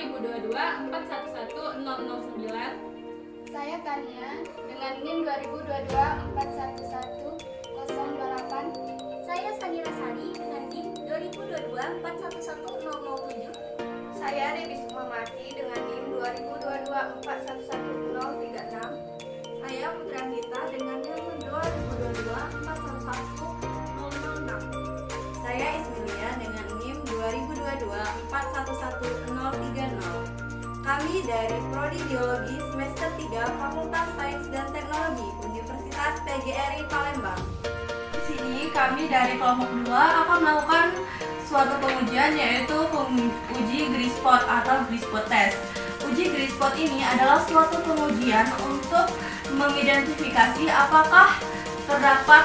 2022-411-009. Saya Tania dengan NIM 2022-411-028. Saya Sanira Sari dengan NIM 2022-411007. Saya Dewi Sukmawati dengan NIM 2022-411036. Saya Putra Gita dengan NIM 2022-411006. Saya Ismilia dengan NIM 2022-411030. Kami dari Prodi Biologi semester 3 Fakultas Sains dan Teknologi Universitas PGRI Palembang. Di sini kami dari kelompok 2 akan melakukan suatu pengujian, yaitu uji Grispot atau Grispot test. Uji Grispot ini adalah suatu pengujian untuk mengidentifikasi apakah terdapat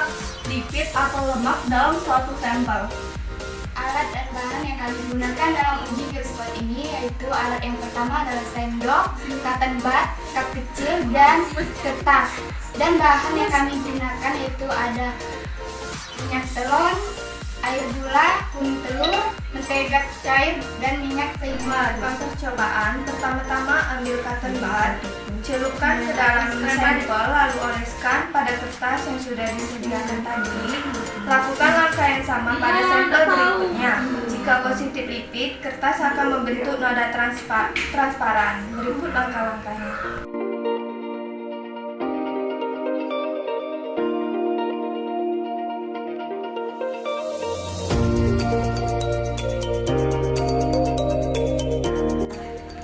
lipid atau lemak dalam suatu sampel. Alat dan bahan yang kami gunakan dalam uji Grispot ini yaitu alat yang pertama adalah sendok, cotton bud, cup kecil, dan kertas. Dan bahan yang kami gunakan yaitu ada minyak telon, air gula, kuning telur, mentega cair, dan minyak sayur. Melakukan percobaan, pertama-tama ambil cotton bud, celupkan ke dalam sampel, lalu oleskan pada kertas yang sudah disediakan tadi. Lakukan langkah yang sama pada sampel berikutnya. Jika positif lipid, kertas akan membentuk noda transparan. Berikut langkah-langkahnya.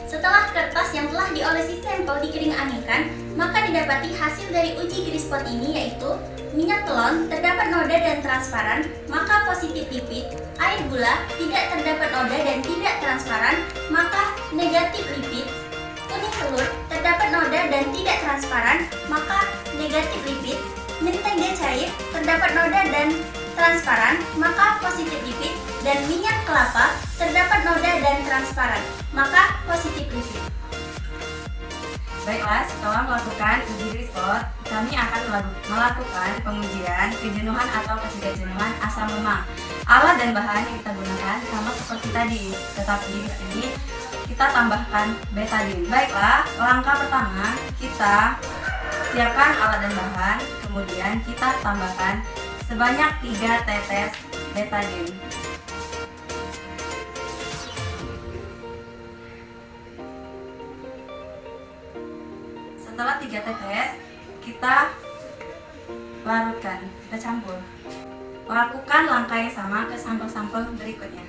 Setelah kertas yang telah diolesi sampel dikering-anginkan, maka didapati hasil dari uji Grispot ini yaitu minyak telon terdapat noda dan transparan, maka positif lipid, air gula tidak terdapat noda dan tidak transparan, maka negatif lipid, kuning telur terdapat noda dan tidak transparan, maka negatif lipid, mentega cair terdapat noda dan transparan, maka positif lipid, dan minyak kelapa terdapat noda dan transparan, maka positif lipid. Baiklah, setelah melakukan uji Grispot, kami akan melakukan pengujian kejenuhan atau ketidakjenuhan asam lemak. Alat dan bahan yang kita gunakan sama seperti tadi, tetapi di sini kita tambahkan betadine. Baiklah, langkah pertama kita siapkan alat dan bahan, kemudian kita tambahkan sebanyak 3 tetes betadine. Setelah 3 tetes, kita larutkan, kita campur. Lakukan langkah yang sama ke sampel-sampel berikutnya.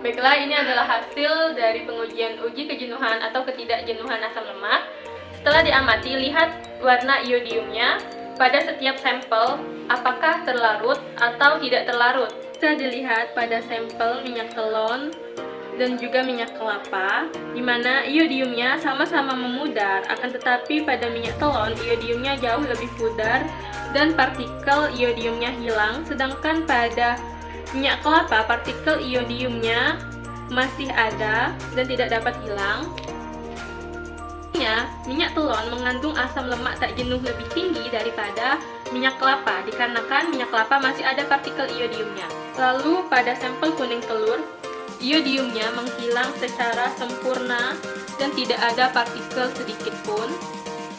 Baiklah, ini adalah hasil dari pengujian uji kejenuhan atau ketidakjenuhan asam lemak. Setelah diamati, lihat warna iodiumnya pada setiap sampel, apakah terlarut atau tidak terlarut. Bisa dilihat pada sampel minyak telon dan juga minyak kelapa, di mana iodiumnya sama-sama memudar, akan tetapi pada minyak telon iodiumnya jauh lebih pudar dan partikel iodiumnya hilang, sedangkan pada minyak kelapa partikel iodiumnya masih ada dan tidak dapat hilang. Minyak telon mengandung asam lemak tak jenuh lebih tinggi daripada minyak kelapa, dikarenakan minyak kelapa masih ada partikel iodiumnya. Lalu pada sampel kuning telur, iodiumnya menghilang secara sempurna dan tidak ada partikel sedikit pun.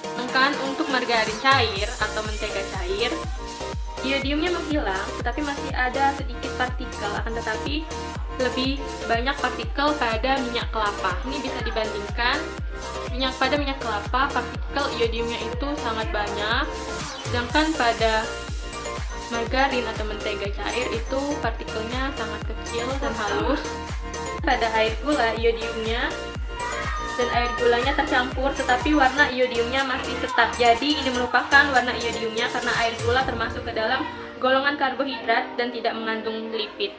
Sedangkan untuk margarin cair atau mentega cair, iodiumnya menghilang tetapi masih ada sedikit partikel, akan tetapi lebih banyak partikel pada minyak kelapa. Ini bisa dibandingkan pada minyak kelapa partikel iodiumnya itu sangat banyak, sedangkan pada margarin atau mentega cair itu partikelnya sangat kecil dan halus. Pada air gula iodiumnya dan air gulanya tercampur, tetapi warna iodiumnya masih tetap. Jadi ini merupakan warna iodiumnya karena air gula termasuk ke dalam golongan karbohidrat dan tidak mengandung lipid.